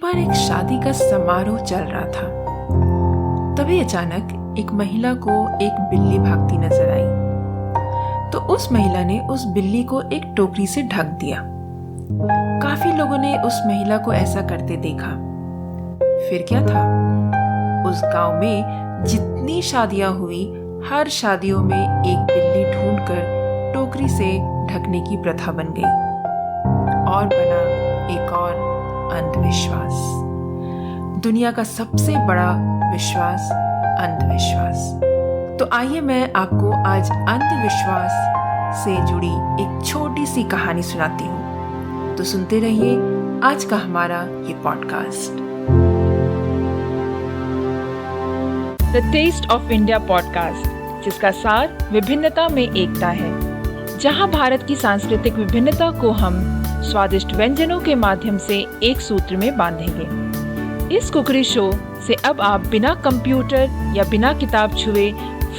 बार एक शादी का समारोह चल रहा था। तभी अचानक एक महिला को एक बिल्ली भागती नजर आई। तो उस महिला ने उस बिल्ली को एक टोकरी से ढक दिया। काफी लोगों ने उस महिला को ऐसा करते देखा। फिर क्या था, उस गांव में जितनी शादियां हुई, हर शादियों में एक बिल्ली ढूंढकर टोकरी से ढकने की प्रथा बन गई और बना एक और अंधविश्वास। दुनिया का सबसे बड़ा विश्वास, अंधविश्वास। तो आइए मैं आपको आज अंधविश्वास से जुड़ी एक छोटी सी कहानी सुनाती हूँ। तो सुनते रहिए आज का हमारा ये podcast. The taste of India podcast, जिसका सार विभिन्नता में एकता है, जहां भारत की सांस्कृतिक विभिन्नता को हम स्वादिष्ट व्यंजनों के माध्यम से एक सूत्र में बांधेंगे। इस कुकरी शो से अब आप बिना कंप्यूटर या बिना किताब छुए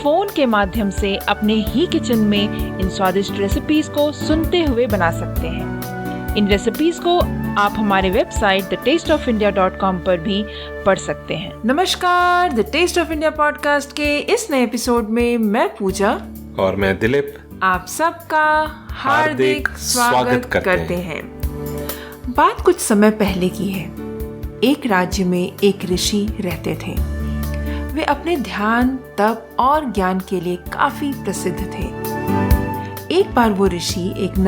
फोन के माध्यम से अपने ही किचन में इन स्वादिष्ट रेसिपीज को सुनते हुए बना सकते हैं। इन रेसिपीज को आप हमारे वेबसाइट thetasteofindia.com पर भी पढ़ सकते हैं। नमस्कार, the taste of India podcast के इस नए एपिसोड में मैं पूजा और मैं दिलीप आप सबका हार्दिक स्वागत करते हैं। बात कुछ समय पहले की है। एक राज्य में एक ऋषि रहते थे। वे अपने ध्यान, तप और ज्ञान के लिए काफी प्रसिद्ध थे। एक बार वो ऋषि एक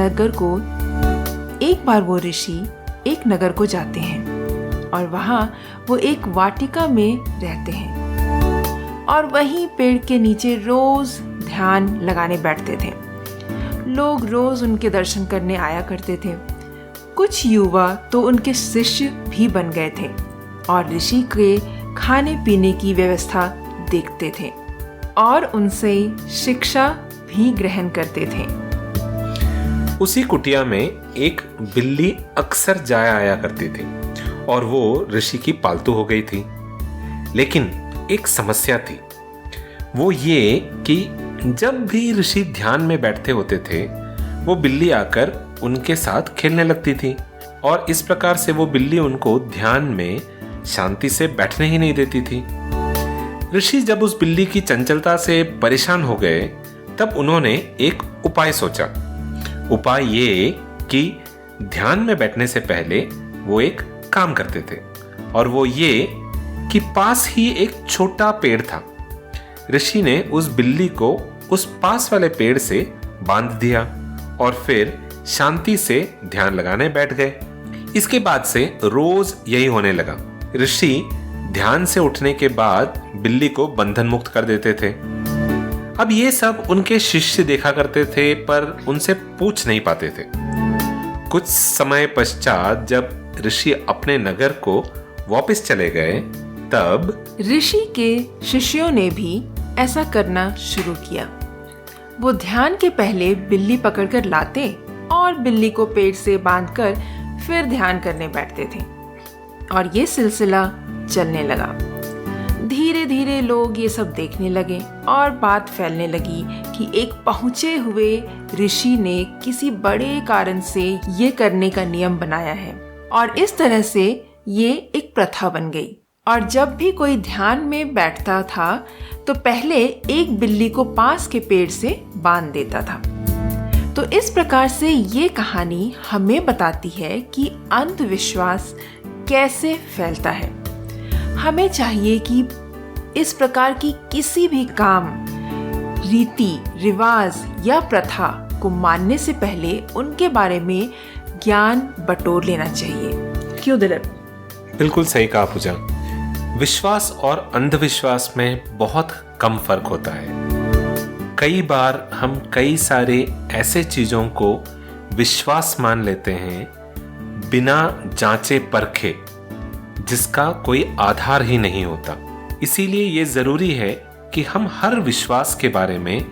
नगर को जाते हैं और वहाँ वो एक वाटिका में रहते हैं और वहीं पेड़ के नीचे रोज ध्यान लगाने बैठते थे। लोग रोज उनके दर्शन करने आया करते थे। कुछ युवा तो उनके शिष्य भी बन गए थे और ऋषि के खाने पीने की व्यवस्था देखते थे और उनसे शिक्षा भी ग्रहण करते थे। उसी कुटिया में एक बिल्ली अक्सर जाया आया करती थी और वो ऋषि की पालतू हो गई थी। लेकिन एक समस्या थी, वो ये कि जब भी ऋषि ध्यान में बैठते होते थे, वो बिल्ली आकर उनके साथ खेलने लगती थी और इस प्रकार से वो बिल्ली उनको ध्यान में शांति से बैठने ही नहीं देती थी। ऋषि जब उस बिल्ली की चंचलता से परेशान हो गए, तब उन्होंने एक उपाय सोचा। उपाय ये कि ध्यान में बैठने से पहले वो एक काम करते थे और वो ये कि पास ही एक छोटा पेड़ था। ऋषि ने उस बिल्ली को उस पास वाले पेड़ से बांध दिया और फिर शांति से ध्यान लगाने बैठ गए। इसके बाद से रोज यही होने लगा। ऋषि ध्यान से उठने के बाद बिल्ली को बंधन मुक्त कर देते थे। अब ये सब उनके शिष्य देखा करते थे, पर उनसे पूछ नहीं पाते थे। कुछ समय पश्चात जब ऋषि अपने नगर को वापस चले गए, तब ऋषि के शिष्यों ने भी ऐसा करना शुरू किया। वो ध्यान के पहले बिल्ली पकड़कर लाते और बिल्ली को पेड़ से बांधकर फिर ध्यान करने बैठते थे और ये सिलसिला चलने लगा। धीरे धीरे लोग ये सब देखने लगे और बात फैलने लगी कि एक पहुंचे हुए ऋषि ने किसी बड़े कारण से ये करने का नियम बनाया है और इस तरह से ये एक प्रथा बन गई। और जब भी कोई ध्यान में बैठता था तो पहले एक बिल्ली को पास के पेड़ से बांध देता था। तो इस प्रकार से ये कहानी हमें बताती है कि अंधविश्वास कैसे फैलता है। हमें चाहिए कि इस प्रकार की किसी भी काम, रीति रिवाज या प्रथा को मानने से पहले उनके बारे में ज्ञान बटोर लेना चाहिए। क्यों दिलीप? बिल्कुल सही कहा पूजा। विश्वास और अंधविश्वास में बहुत कम फर्क होता है। कई बार हम कई सारे ऐसे चीजों को विश्वास मान लेते हैं बिना जांचे परखे, जिसका कोई आधार ही नहीं होता। इसीलिए ये जरूरी है कि हम हर विश्वास के बारे में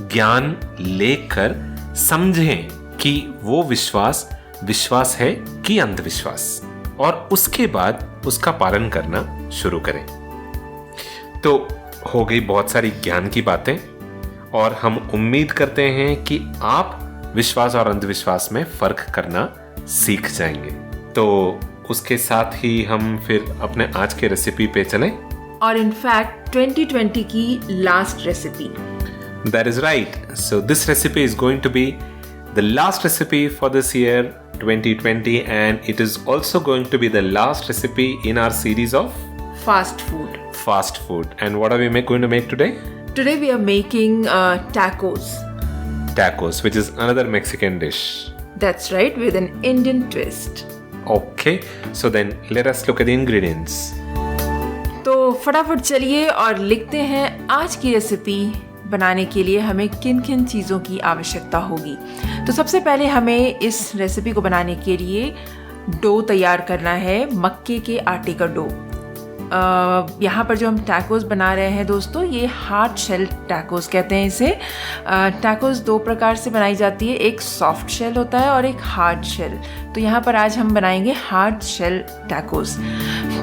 ज्ञान लेकर समझें कि वो विश्वास है कि अंधविश्वास, और उसके बाद उसका पालन करना शुरू करें। तो हो गई बहुत सारी ज्ञान की बातें और हम उम्मीद करते हैं कि आप विश्वास और अंधविश्वास में फर्क करना सीख जाएंगे। तो उसके साथ ही हम फिर अपने आज के रेसिपी पे चलें। और इनफैक्ट 2020 की last recipe. That is right. So this recipe is going to be the last recipe for this year 2020, and it is also going to be the last recipe in our series of Fast food. fast food. And what are we going to make today? Today we are making tacos. Tacos, which is another Mexican dish. That's right, with an Indian twist. Okay, so then let us look at the ingredients. तो फटाफट चलिए और लिखते हैं आज की recipe बनाने के लिए हमें किन किन चीज़ों की आवश्यकता होगी। तो सबसे पहले हमें इस रेसिपी को बनाने के लिए डो तैयार करना है, मक्के के आटे का डो। यहाँ पर जो हम टैकोस बना रहे हैं दोस्तों, ये हार्ड शेल टैकोस कहते हैं इसे। टैकोस दो प्रकार से बनाई जाती है, एक सॉफ्ट शेल होता है और एक हार्ड शेल। तो यहाँ पर आज हम बनाएंगे हार्ड शेल टैकोस।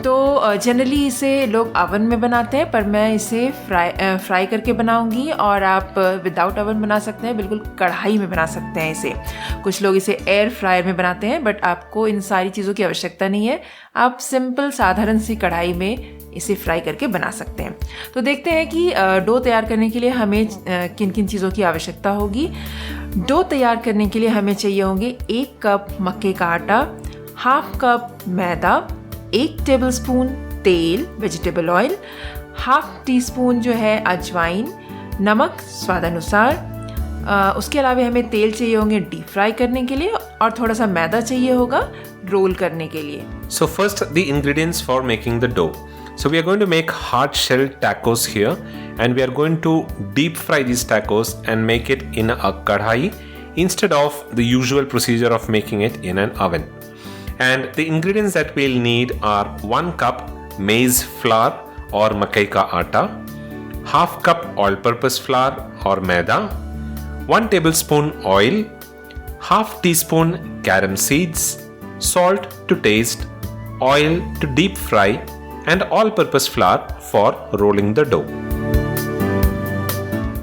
तो जनरली इसे लोग ओवन में बनाते हैं, पर मैं इसे फ्राई करके बनाऊंगी, और आप विदाउट ओवन बना सकते हैं, बिल्कुल कढ़ाई में बना सकते हैं इसे। कुछ लोग इसे एयर फ्रायर में बनाते हैं, बट आपको इन सारी चीज़ों की आवश्यकता नहीं है। आप सिंपल साधारण सी कढ़ाई में इसे फ्राई करके बना सकते हैं। तो देखते हैं कि डो तैयार करने के लिए हमें किन किन चीज़ों की आवश्यकता होगी। डो तैयार करने के लिए हमें चाहिए होंगे 1 कप मक्के का आटा, हाफ कप मैदा, 1 टेबलस्पून तेल vegetable oil, half tea spoon जो है अजवाइन, नमक स्वादानुसार। उसके अलावा हमें तेल चाहिए होंगे डीप फ्राई करने के लिए, और थोड़ा सा मैदा चाहिए होगा रोल करने के लिए। So first, the ingredients for making the dough. So we are going to make hard shell tacos here, and we are going to deep fry these tacos and make it in a kadhai instead of the usual procedure of making it in an oven. And the ingredients that we'll need are 1 cup maize flour or makai ka atta, half cup all-purpose flour or maida, 1 tablespoon oil, half teaspoon carom seeds, salt to taste, oil to deep fry, and all-purpose flour for rolling the dough.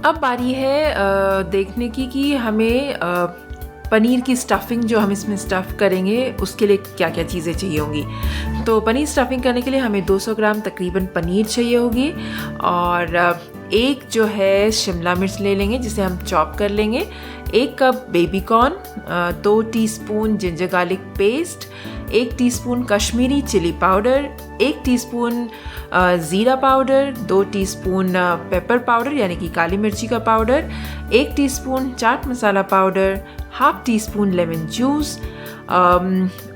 अब बारी है देखने की कि हमें पनीर की stuffing जो हम इसमें स्टफ़ करेंगे उसके लिए क्या क्या चीज़ें चाहिए होंगी। तो पनीर स्टफिंग करने के लिए हमें 200 ग्राम तकरीबन पनीर चाहिए होगी, और एक जो है शिमला मिर्च ले लेंगे जिसे हम चॉप कर लेंगे, 1 cup baby corn, 2 teaspoon ginger garlic paste, 1 teaspoon Kashmiri chili powder, 1 teaspoon ज़ीरा पाउडर, 2 टीस्पून पेपर पाउडर यानी कि काली मिर्ची का powder, 1 teaspoon chaat masala powder, half teaspoon lemon juice,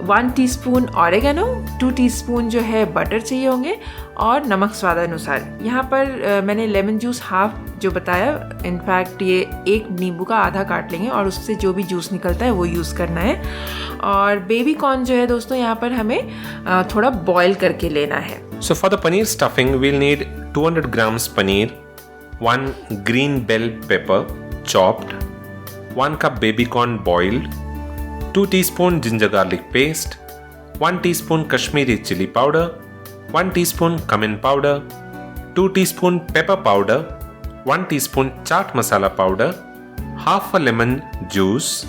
1 teaspoon oregano, 2 teaspoon जो है बटर चाहिए होंगे, और नमक स्वादानुसार। यहाँ पर मैंने लेमन जूस हाफ जो बताया, इनफैक्ट ये 1 नींबू का आधा काट लेंगे और उससे जो भी जूस निकलता है वो यूज़ करना है। और बेबी कॉर्न जो है दोस्तों यहाँ पर हमें थोड़ा बॉईल करके लेना है। So for the paneer stuffing, we'll need 200 grams paneer, 1 green bell pepper chopped, 1 cup baby corn boiled, 2 teaspoon ginger garlic paste, 1 teaspoon Kashmiri chili powder, 1 teaspoon cumin powder, 2 teaspoon pepper powder, 1 teaspoon chaat masala powder, half a lemon juice,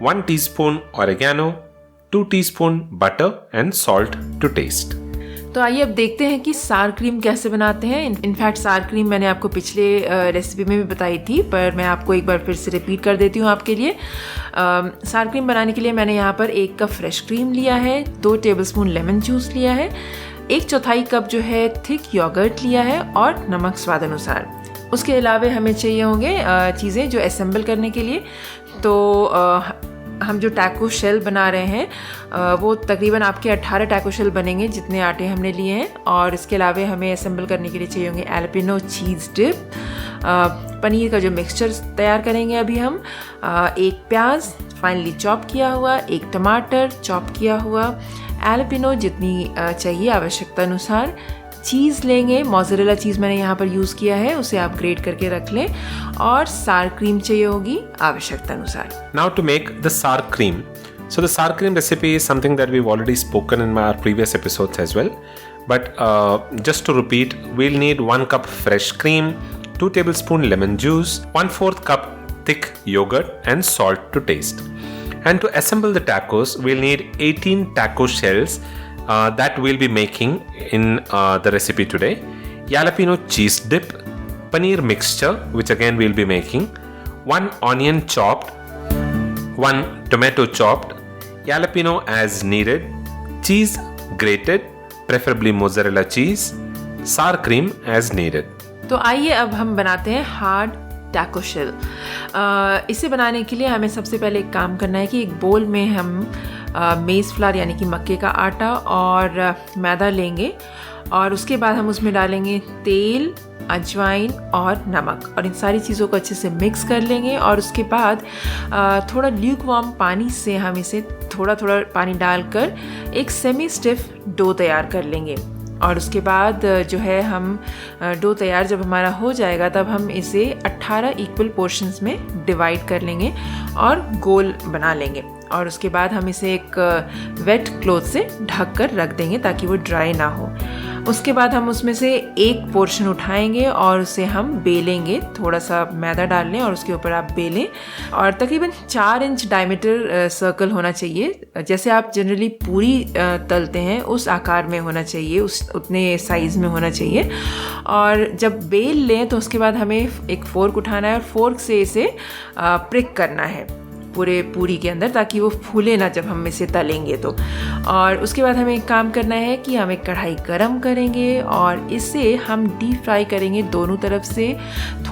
1 teaspoon oregano, 2 teaspoon butter and salt to taste. तो आइए अब देखते हैं कि सार cream कैसे बनाते हैं। इनफैक्ट सार क्रीम मैंने आपको पिछले रेसिपी में भी बताई थी, पर मैं आपको एक बार फिर से रिपीट कर देती हूँ आपके लिए। सार क्रीम बनाने के लिए मैंने यहाँ पर 1 कप फ्रेश क्रीम लिया है, 2 टेबलस्पून लेमन जूस लिया है, 1/4 कप जो है थिक योगर्ट लिया है, और नमक स्वादानुसार। उसके अलावा हमें चाहिए होंगे चीज़ें जो असेंबल करने के लिए। तो हम जो टैको शेल बना रहे हैं वो तकरीबन आपके 18 टैको शेल बनेंगे जितने आटे हमने लिए हैं। और इसके अलावा हमें असेंबल करने के लिए चाहिए होंगे एलपिनो चीज़ डिप, पनीर का जो मिक्सचर तैयार करेंगे अभी हम, 1 प्याज फाइनली चॉप किया हुआ, 1 टमाटर चॉप किया हुआ, एलपिनो जितनी चाहिए आवश्यकता अनुसार, चीज़ लेंगे, मोज़रेला चीज़ मैंने यहाँ पर यूज़ किया है, उसे आप ग्रेट करके रख लें, और सार क्रीम चाहिए होगी आवश्यकता अनुसार। Now to make the sour cream. So the sour cream recipe is something that we've already spoken in our previous episodes as well. But just to repeat, we'll need 1 cup fresh cream, 2 tablespoon lemon juice, 1/4 cup thick yogurt and salt to taste. And to assemble the tacos, we'll need 18 taco shells that we'll be making in the recipe today. Jalapeno cheese dip, paneer mixture, which again we'll be making, 1 onion chopped, 1 tomato chopped, jalapeno as needed, cheese grated, preferably mozzarella cheese, sour cream as needed. तो आइए अब हम बनाते हैं hard taco shell. इसे बनाने के लिए हमें सबसे पहले एक काम करना है कि एक बोल में हम मेज़ फ्लावर यानी कि मक्के का आटा और मैदा लेंगे और उसके बाद हम उसमें डालेंगे तेल, अजवाइन और नमक और इन सारी चीज़ों को अच्छे से मिक्स कर लेंगे और उसके बाद थोड़ा ल्यूक वार्म पानी से हम इसे थोड़ा थोड़ा पानी डालकर एक सेमी स्टिफ डो तैयार कर लेंगे। और उसके बाद जो है हम डो तैयार जब हमारा हो जाएगा तब हम इसे 18 इक्वल पोर्शंस में डिवाइड कर लेंगे और गोल बना लेंगे और उसके बाद हम इसे एक वेट क्लॉथ से ढक कर रख देंगे ताकि वो ड्राई ना हो। उसके बाद हम उसमें से एक पोर्शन उठाएंगे और उसे हम बेलेंगे, थोड़ा सा मैदा डाल लें और उसके ऊपर आप बेलें और तकरीबन 4 इंच डायमीटर सर्कल होना चाहिए। जैसे आप जनरली पूरी तलते हैं उस आकार में होना चाहिए, उतने साइज़ में होना चाहिए। और जब बेल लें तो उसके बाद हमें एक फोर्क उठाना है और फोर्क से इसे प्रिक करना है पूरे पूरी के अंदर ताकि वो फूले ना जब हम इसे तलेंगे तो। और उसके बाद हमें एक काम करना है कि हम एक कढ़ाई गरम करेंगे और इसे हम डीप फ्राई करेंगे दोनों तरफ से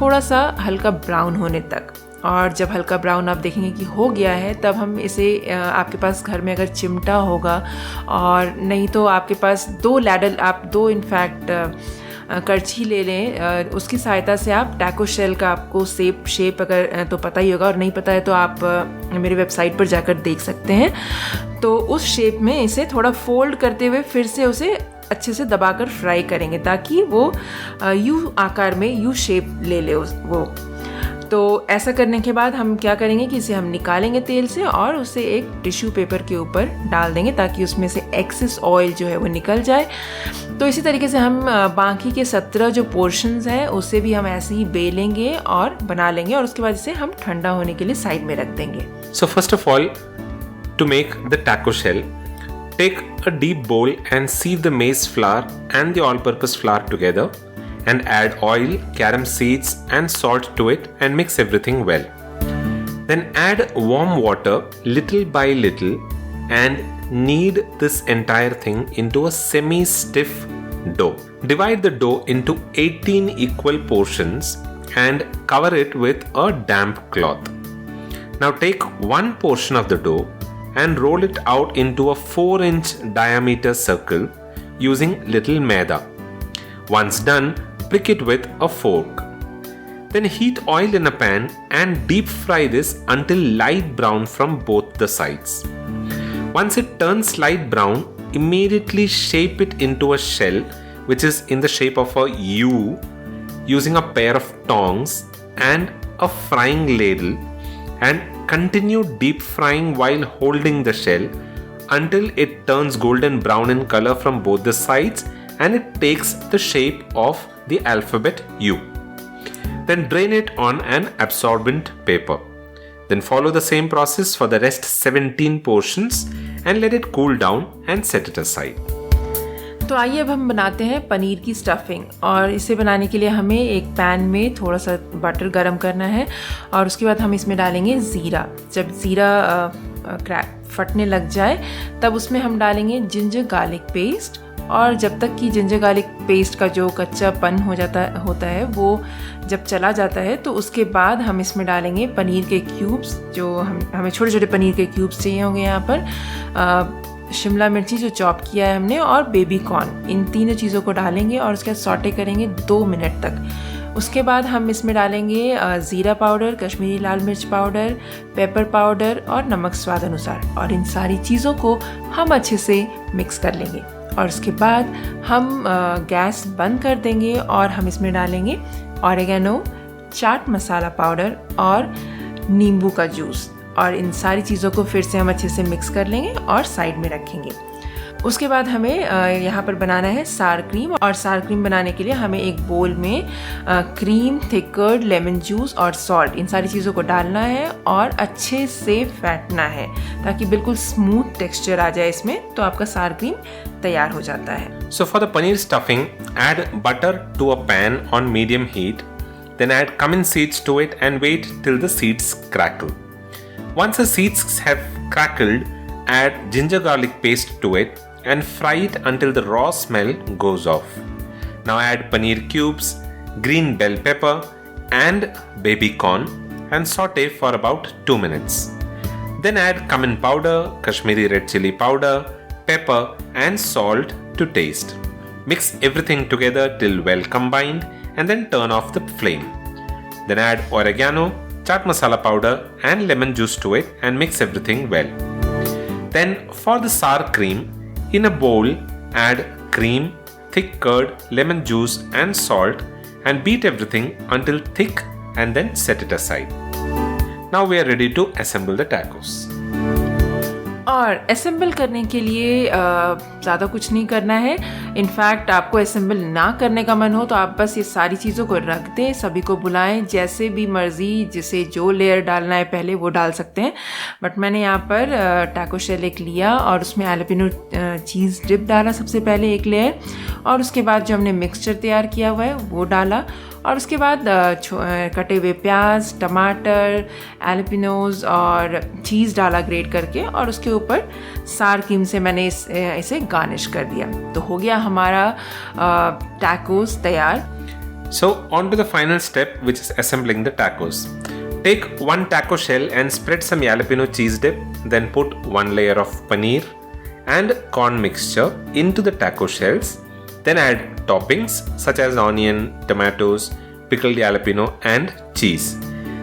थोड़ा सा हल्का ब्राउन होने तक। और जब हल्का ब्राउन आप देखेंगे कि हो गया है तब हम इसे आपके पास घर में अगर चिमटा होगा और नहीं तो आपके पास 2 लैडल, आप 2 इनफैक्ट करछी ले लें, उसकी सहायता से आप टैको शेल का आपको शेप अगर तो पता ही होगा और नहीं पता है तो आप मेरे वेबसाइट पर जाकर देख सकते हैं। तो उस शेप में इसे थोड़ा फोल्ड करते हुए फिर से उसे अच्छे से दबाकर फ्राई करेंगे ताकि वो यू आकार में यू शेप ले ले वो। तो ऐसा करने के बाद हम क्या करेंगे कि इसे हम निकालेंगे तेल से और उसे एक टिश्यू पेपर के ऊपर डाल देंगे ताकि उसमें से एक्सेस ऑयल जो है वो निकल जाए। तो इसी तरीके से हम बाकी के 17 जो पोर्शंस हैं उसे भी हम ऐसे ही बेलेंगे और बना लेंगे और उसके बाद इसे हम ठंडा होने के लिए साइड में रख देंगे। So first of all, to make the taco shell, take a deep bowl and sieve the maize flour and the all-purpose flour together and add oil, carom seeds and salt to it and mix everything well. Then add warm water little by little and knead this entire thing into a semi-stiff dough. Divide the dough into 18 equal portions and cover it with a damp cloth. Now take one portion of the dough and roll it out into a 4-inch diameter circle using little maida. Once done, prick it with a fork. Then heat oil in a pan and deep fry this until light brown from both the sides. Once it turns light brown, immediately shape it into a shell which is in the shape of a U using a pair of tongs and a frying ladle and continue deep frying while holding the shell until it turns golden brown in color from both the sides and it takes the shape of the alphabet U. Then drain it on an absorbent paper. Then follow the same process for the rest 17 portions and let it cool down and set it aside. तो आइए अब हम बनाते हैं पनीर की stuffing और इसे बनाने के लिए हमें एक पैन में थोड़ा सा बटर गरम करना है और उसके बाद हम इसमें डालेंगे ज़ीरा। जब ज़ीरा फटने लग जाए तब उसमें हम डालेंगे जिंजर गार्लिक पेस्ट और जब तक कि जिंजर गार्लिक पेस्ट का जो कच्चापन होता है वो जब चला जाता है तो उसके बाद हम इसमें डालेंगे पनीर के क्यूब्स। जो हमें छोटे छोटे पनीर के क्यूब्स चाहिए होंगे यहाँ पर, शिमला मिर्ची जो चॉप किया है हमने और बेबी कॉर्न, इन तीनों चीज़ों को डालेंगे और उसके बाद सॉटे करेंगे 2 मिनट तक। उसके बाद हम इसमें डालेंगे ज़ीरा पाउडर, कश्मीरी लाल मिर्च पाउडर, पेपर पाउडर और नमक स्वाद अनुसार और इन सारी चीज़ों को हम अच्छे से मिक्स कर लेंगे और उसके बाद हम गैस बंद कर देंगे और हम इसमें डालेंगे ऑरिगेनो, चाट मसाला पाउडर और नींबू का जूस और इन सारी चीज़ों को फिर से हम अच्छे से मिक्स कर लेंगे और साइड में रखेंगे। उसके बाद हमें यहाँ पर बनाना है सार क्रीम, और सार क्रीम बनाने के लिए हमें एक बोल में cream, thick curd, lemon juice और सॉल्ट, इन सारी चीज़ों को डालना है और अच्छे से फेंटना है ताकि बिल्कुल स्मूथ टेक्सचर आ जाए इसमें, तो आपका सार क्रीम तैयार हो जाता है। So for the paneer stuffing, add butter to a pan on medium heat, then add cumin seeds to it and wait till the seeds crackle. Once the seeds have crackled, add ginger garlic paste to it and fry it until the raw smell goes off. Now add paneer cubes, green bell pepper and baby corn and saute for about 2 minutes. Then add cumin powder, Kashmiri red chili powder, pepper and salt to taste. Mix everything together till well combined and then turn off the flame. Then add oregano, chaat masala powder and lemon juice to it and mix everything well. Then for the sour cream, in a bowl add cream, thick curd, lemon juice and salt and beat everything until thick and then set it aside. Now we are ready to assemble the tacos. और assemble करने के लिए ज़्यादा कुछ नहीं करना है। In fact आपको असेंबल ना करने का मन हो तो आप बस ये सारी चीज़ों को रख दें, सभी को बुलाएं, जैसे भी मर्ज़ी जिसे जो लेयर डालना है पहले वो डाल सकते हैं। बट मैंने यहाँ पर टैको शेल एक लिया और उसमें जैलापेनो चीज़ डिप डाला सबसे पहले एक लेयर, और उसके बाद जो हमने मिक्सचर तैयार किया हुआ है वो डाला, और उसके बाद कटे हुए प्याज, टमाटर, जैलापेनोज और चीज़ डाला ग्रेट करके, और उसके ऊपर सार क्रीम से मैंने इसे गार्निश कर दिया। तो हो गया हमारा टैकोस तैयार। So on to the final step, which is assembling the tacos. Take one taco shell and spread some jalapeno cheese dip, then put one layer of paneer and corn mixture into the taco shells. Then add toppings such as onion, tomatoes, pickled jalapeno and cheese.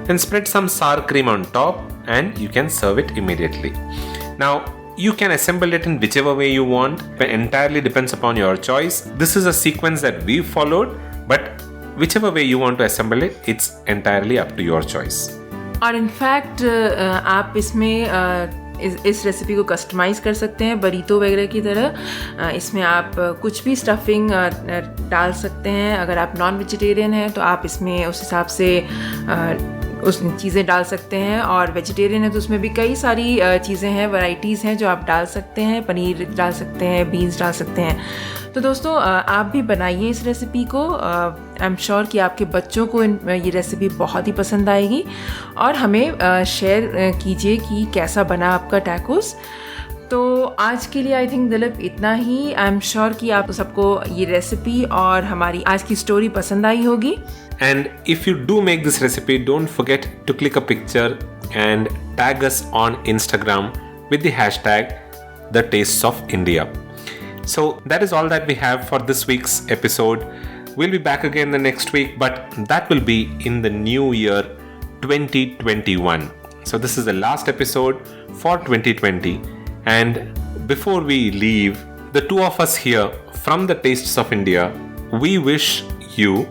Then spread some sour cream on top and you can serve it immediately. Now you can assemble it in whichever way you want. It entirely depends upon your choice. This is a sequence that we followed, but whichever way you want to assemble it, it's entirely up to your choice. और in fact आप इसमें इस recipe को customise कर सकते हैं बरीतो वगैरह की तरह। इसमें आप कुछ भी स्टफिंग डाल सकते हैं। अगर आप नॉन वेजिटेरियन हैं तो आप इसमें उस हिसाब से उस चीज़ें डाल सकते हैं, और वेजिटेरियन है तो उसमें भी कई सारी चीज़ें हैं, वैरायटीज़ हैं जो आप डाल सकते हैं। पनीर डाल सकते हैं, बीन्स डाल सकते हैं। तो दोस्तों आप भी बनाइए इस रेसिपी को। आई एम श्योर कि आपके बच्चों को ये रेसिपी बहुत ही पसंद आएगी, और हमें शेयर कीजिए कि कैसा बना आपका टैकोस। तो आज के लिए आई थिंक दिलीप इतना ही। आई एम श्योर कि आप सबको ये रेसिपी और हमारी आज की स्टोरी पसंद आई होगी। And if you do make this recipe, don't forget to click a picture and tag us on Instagram with the hashtag The Tastes of India. So that is all that we have for this week's episode. We'll be back again the next week, but that will be in the new year 2021. So this is the last episode for 2020. And before we leave, the two of us here from The Tastes of India, we wish you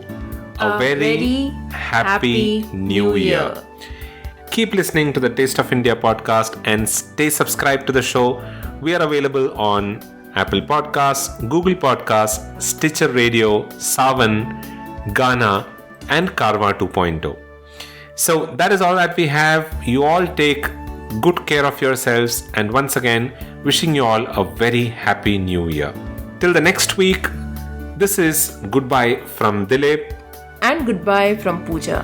a very happy new year. Keep listening to the Taste of India podcast and stay subscribed to the show. We are available on Apple Podcasts, Google Podcasts, Stitcher Radio, Savan, Gaana and Carvaan 2.0. So that is all that we have. You all take good care of yourselves, and once again wishing you all a very happy new year. Till the next week, this is goodbye from Dilip and goodbye from Pooja.